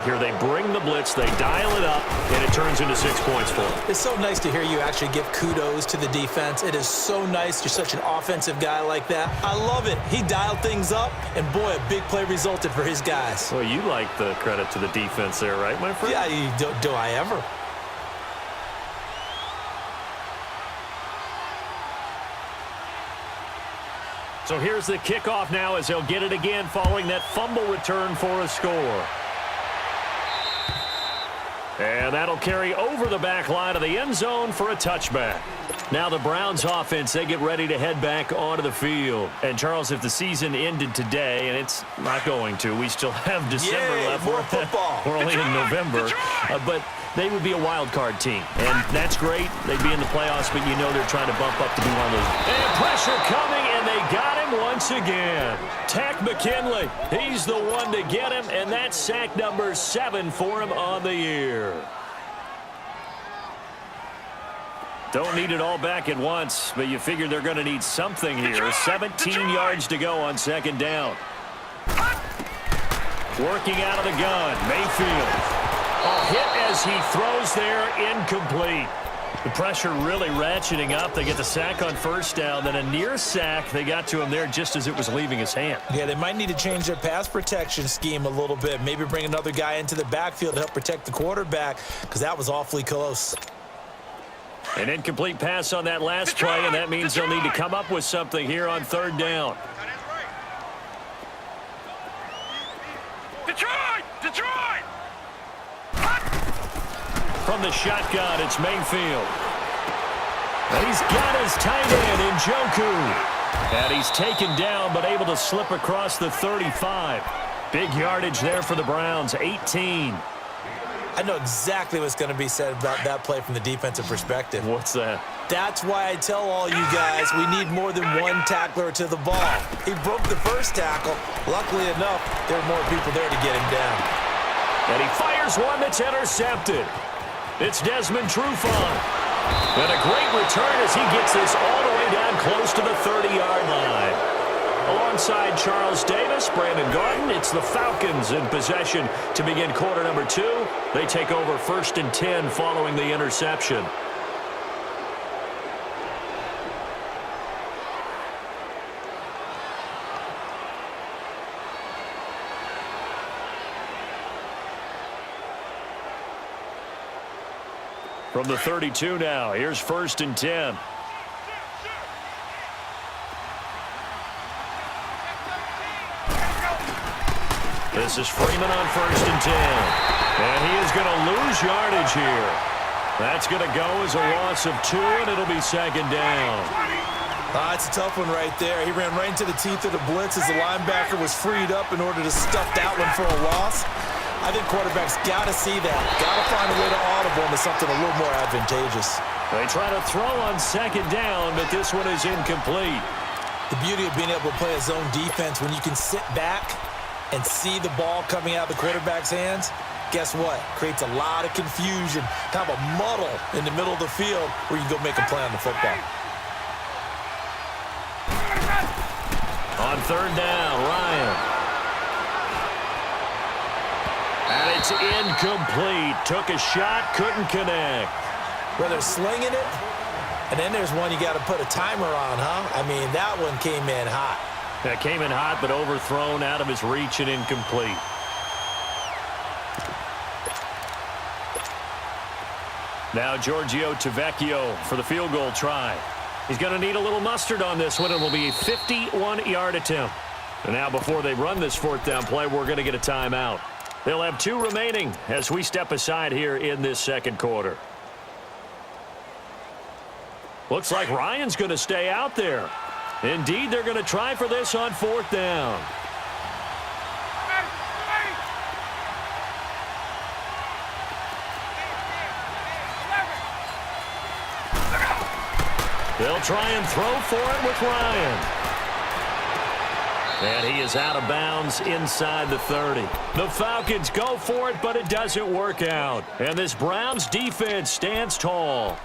Here they bring the blitz, they dial it up, and it turns into 6 points for them. It's so nice to hear you actually give kudos to the defense. It is so nice. You're such an offensive guy like that. I love it. He dialed things up, and boy, a big play resulted for his guys. Well, you like the credit to the defense there, right, my friend? Yeah, do I ever? So here's the kickoff now as they'll get it again following that fumble return for a score. And that'll carry over the back line of the end zone for a touchback. Now the Browns offense, they get ready to head back onto the field. And Charles, if the season ended today, and it's not going to, we still have December left. More football. We're only in November. But they would be a wild card team. And that's great. They'd be in the playoffs, but you know they're trying to bump up to be one of those. And pressure coming, and they got him once again. Tack McKinley, he's the one to get him, and that's sack number 7 for him on the year. Don't need it all back at once, but you figure they're going to need something here. 17 yards to go on second down. Working out of the gun, Mayfield. A hit as he throws there, incomplete. The pressure really ratcheting up. They get the sack on first down, then a near sack. They got to him there just as it was leaving his hand. Yeah, they might need to change their pass protection scheme a little bit. Maybe bring another guy into the backfield to help protect the quarterback, because that was awfully close. An incomplete pass on that last play, and that means they'll need to come up with something here on third down. Detroit! From the shotgun, it's Mayfield. And he's got his tight end, Njoku. And he's taken down, but able to slip across the 35. Big yardage there for the Browns, 18. I know exactly what's going to be said about that play from the defensive perspective. What's that? That's why I tell all you guys we need more than one tackler to the ball. He broke the first tackle. Luckily enough, there were more people there to get him down. And he fires one that's intercepted. It's Desmond Trufant. And a great return as he gets this all the way down close to the 30-yard line. Alongside Charles Davis, Brandon Gordon, it's the Falcons in possession to begin quarter number 2. They take over 1st and 10 following the interception. From the 32 now, here's 1st and 10. This is Freeman on 1st and 10. And he is going to lose yardage here. That's going to go as a loss of 2, and it'll be 2nd down. It's a tough one right there. He ran right into the teeth of the blitz as the linebacker was freed up in order to stuff that one for a loss. I think quarterbacks got to see that. Got to find a way to audible into something a little more advantageous. They try to throw on 2nd down, but this one is incomplete. The beauty of being able to play a zone defense when you can sit back and see the ball coming out of the quarterback's hands, guess what? Creates a lot of confusion, kind of a muddle in the middle of the field where you go make a play on the football. On 3rd down, Ryan. And it's incomplete. Took a shot, couldn't connect. Where they're slinging it, and then there's one you got to put a timer on, huh? I mean, that one came in hot. That came in hot, but overthrown out of his reach and incomplete. Now Giorgio Tavecchio for the field goal try. He's going to need a little mustard on this one. It will be a 51-yard attempt. And now before they run this 4th down play, we're going to get a timeout. They'll have 2 remaining as we step aside here in this 2nd quarter. Looks like Ryan's going to stay out there. Indeed, they're going to try for this on 4th down. They'll try and throw for it with Ryan. And he is out of bounds inside the 30. The Falcons go for it, but it doesn't work out. And this Browns defense stands tall.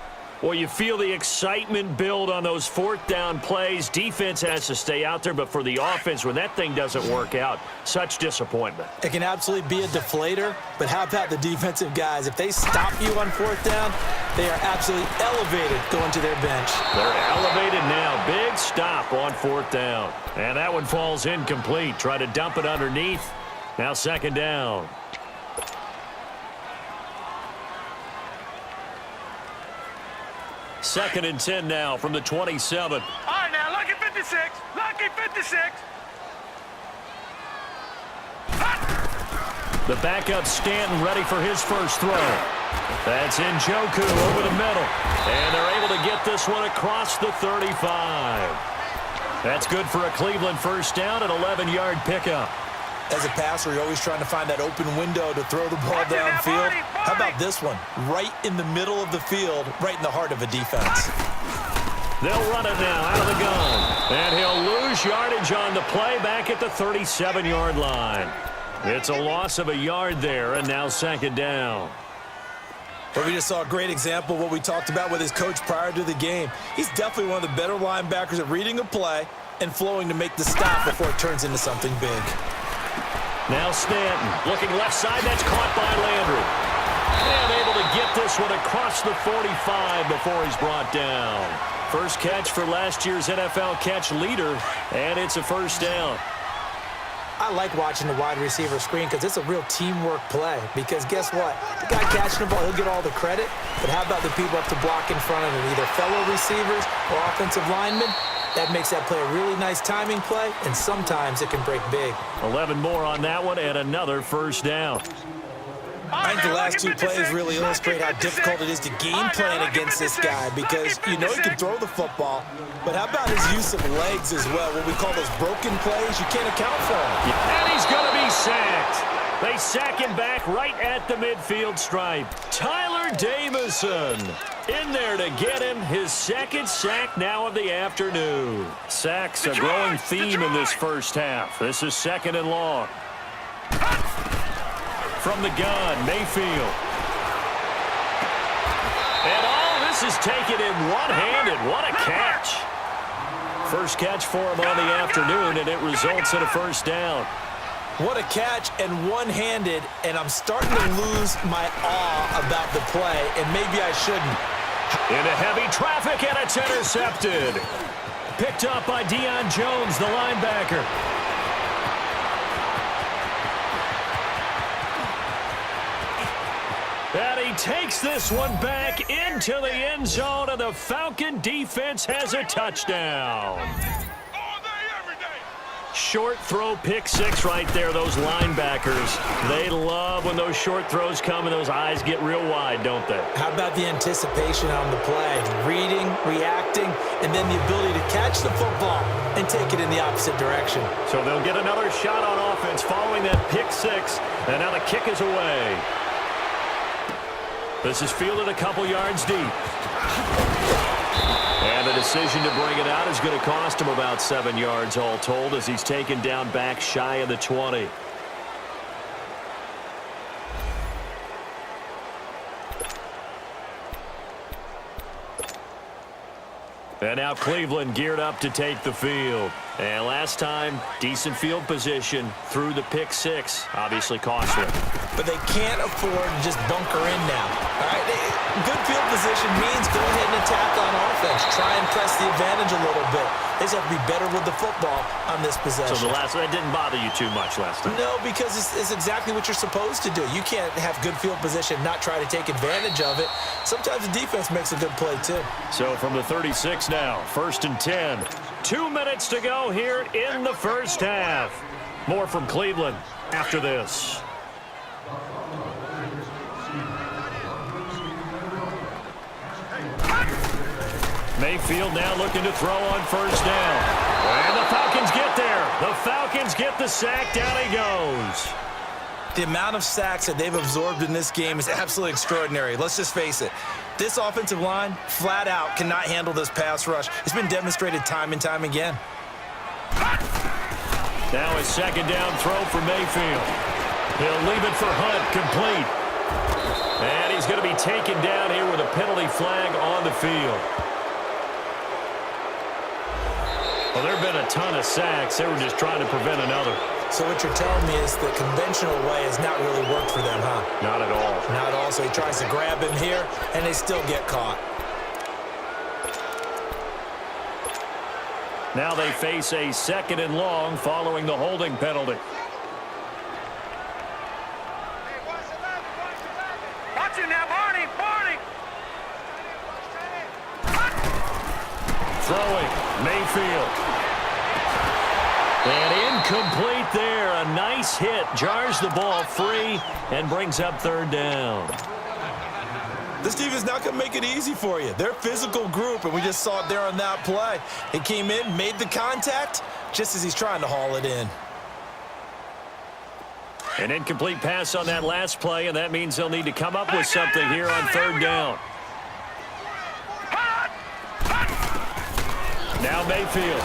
Well, you feel the excitement build on those fourth down plays. Defense has to stay out there, but for the offense, when that thing doesn't work out, such disappointment. It can absolutely be a deflator, but how about the defensive guys? If they stop you on fourth down, they are absolutely elevated going to their bench. They're elevated now. Big stop on fourth down. And that one falls incomplete. Try to dump it underneath. Now second down. Second and 10 now from the 27. All right, now, lucky 56. Lucky 56. The backup Stanton ready for his first throw. That's Njoku over the middle. And they're able to get this one across the 35. That's good for a Cleveland first down, an 11-yard pickup. As a passer, you're always trying to find that open window to throw the ball downfield. How about this one? Right in the middle of the field, right in the heart of a defense. They'll run it now out of the gun. And he'll lose yardage on the play back at the 37-yard line. It's a loss of a yard there, and now second down. But we just saw a great example of what we talked about with his coach prior to the game. He's definitely one of the better linebackers at reading a play and flowing to make the stop before it turns into something big. Now Stanton looking left side. That's caught by Landry. And able to get this one across the 45 before he's brought down. First catch for last year's NFL catch leader, and it's a first down. I like watching the wide receiver screen because it's a real teamwork play. Because guess what? The guy catching the ball, he'll get all the credit. But how about the people up to block in front of him, either fellow receivers or offensive linemen? That makes that play a really nice timing play, and sometimes it can break big. 11 more on that one, and another first down. I think the last two plays really illustrate how difficult it is to game plan against this guy because you know he can throw the football, but how about his use of legs as well? What we call those broken plays, you can't account for him. And he's going to be sacked. They sack him back right at the midfield stripe. Tyler Davison in there to get him his second sack now of the afternoon. Sacks a growing theme in this first half. This is second and long. From the gun, Mayfield. And all this is taken in one-handed. What a catch. First catch for him on the afternoon, and it results in a first down. What a catch and one-handed, and I'm starting to lose my awe about the play, and maybe I shouldn't. Into heavy traffic, and it's intercepted. Picked up by Deion Jones, the linebacker. And he takes this one back into the end zone, and the Falcon defense has a touchdown. Short throw, pick six right there, those linebackers. They love when those short throws come and those eyes get real wide, don't they? How about the anticipation on the play? Reading, reacting, and then the ability to catch the football and take it in the opposite direction. So they'll get another shot on offense following that pick six, and now the kick is away. This is fielded a couple yards deep. And the decision to bring it out is going to cost him about 7 yards all told as he's taken down back shy of the 20. And now Cleveland geared up to take the field. And last time, decent field position through the pick six. Obviously costly. But they can't afford to just bunker in now. All right? Good field position means go ahead and attack on offense. Try and press the advantage a little bit. They just have to be better with the football on this possession. So that didn't bother you too much last time? No, because it's exactly what you're supposed to do. You can't have good field position, not try to take advantage of it. Sometimes the defense makes a good play, too. So from the 36 now, first and 10. 2 minutes to go here in the first half. More from Cleveland after this. Mayfield now looking to throw on first down. And the Falcons get there. The Falcons get the sack. Down he goes. The amount of sacks that they've absorbed in this game is absolutely extraordinary. Let's just face it. This offensive line, flat out, cannot handle this pass rush. It's been demonstrated time and time again. Now a second down throw for Mayfield. He'll leave it for Hunt, complete. And he's going to be taken down here with a penalty flag on the field. Well, there have been a ton of sacks. They were just trying to prevent another. So what you're telling me is the conventional way has not really worked for them, huh? Not at all. Not at all. So he tries to grab him here, and they still get caught. Now they face a 2nd and long following the holding penalty. Watch it now, Barney, Barney. Throwing, Mayfield. And incomplete there. A nice hit. Jars the ball free and brings up 3rd down. This team is not going to make it easy for you. They're a physical group, and we just saw it there on that play. He came in, made the contact, just as he's trying to haul it in. An incomplete pass on that last play, and that means they'll need to come up with something here on 3rd down. Now Mayfield.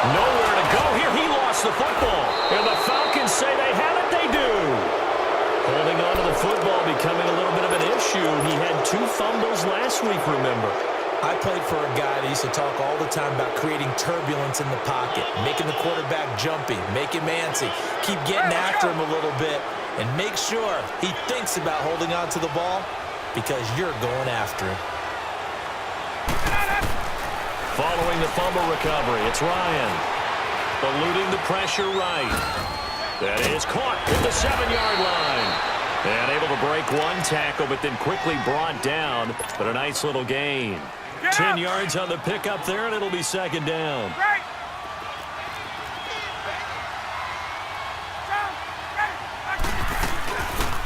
Nowhere to go here. He lost the football. And the Falcons say they have it. They do. Holding on to the football becoming a little bit of an issue. He had 2 fumbles last week, remember. I played for a guy that used to talk all the time about creating turbulence in the pocket, making the quarterback jumpy, make him antsy, keep getting after him a little bit, and make sure he thinks about holding on to the ball because you're going after him. Following the fumble recovery, it's Ryan. Eluding the pressure right. That is caught at the 7-yard line. And able to break 1 tackle, but then quickly brought down. But a nice little gain. 10 yards on the pickup there, and it'll be 2nd down.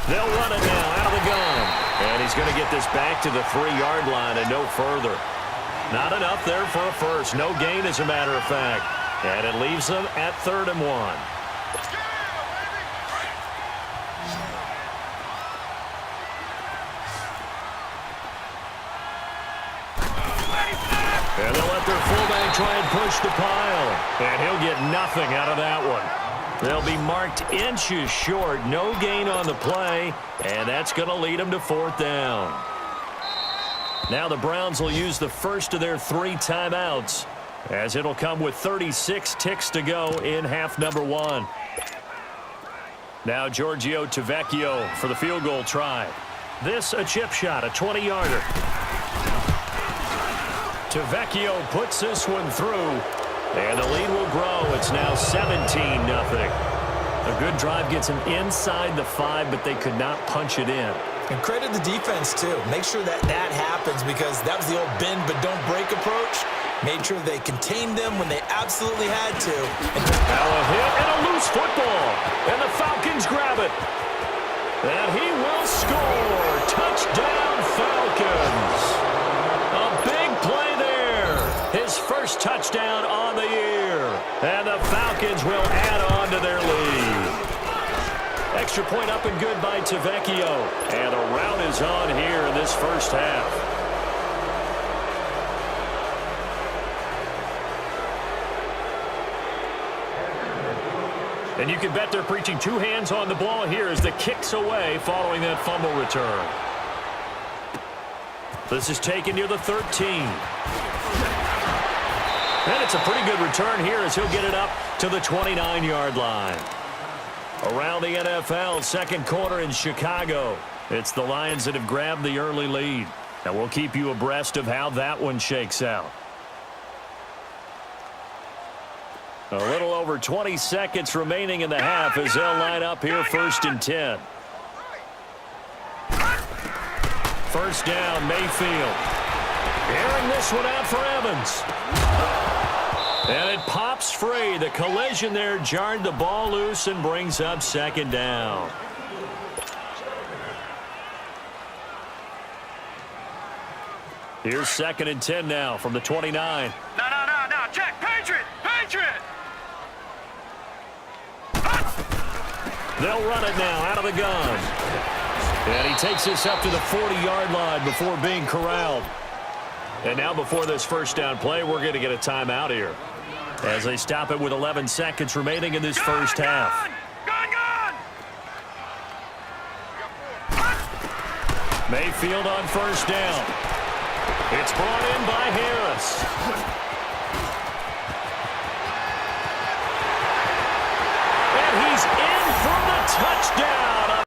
They'll run it now out of the gun. And he's going to get this back to the 3-yard line and no further. Not enough there for a first. No gain, as a matter of fact. And it leaves them at 3rd and 1. And they'll let their fullback try and push the pile. And he'll get nothing out of that one. They'll be marked inches short. No gain on the play. And that's going to lead them to 4th down. Now the Browns will use the first of their 3 timeouts, as it'll come with 36 ticks to go in half number 1. Now Giorgio Tavecchio for the field goal try. This a chip shot, a 20-yarder. Tavecchio puts this one through, and the lead will grow. It's now 17-0. A good drive gets them inside the 5, but they could not punch it in. And credit the defense, too. Make sure that happens because that was the old bend but don't break approach. Made sure they contained them when they absolutely had to. Now a hit and a loose football. And the Falcons grab it. And he will score. Touchdown, Falcons. A big play there. His first touchdown on the year. And the Falcons will add on to their lead. Extra point up and good by Tavecchio. And a rout is on here in this first half. And you can bet they're preaching 2 hands on the ball here as the kick's away following that fumble return. This is taken near the 13. And it's a pretty good return here as he'll get it up to the 29-yard line. Around the NFL, 2nd quarter in Chicago. It's the Lions that have grabbed the early lead. And we'll keep you abreast of how that one shakes out. A little over 20 seconds remaining in the half as they'll line up here 1st and 10. First down, Mayfield. Airing this one out for Evans. And it pops free. The collision there jarred the ball loose and brings up 2nd down. Here's 2nd and 10 now from the 29. No. Check. Patriot. They'll run it now out of the gun. And he takes this up to the 40-yard line before being corralled. And now before this first down play, we're going to get a timeout here as they stop it with 11 seconds remaining in this first half. Gun! Mayfield on first down. It's brought in by Harris. And he's in for the touchdown.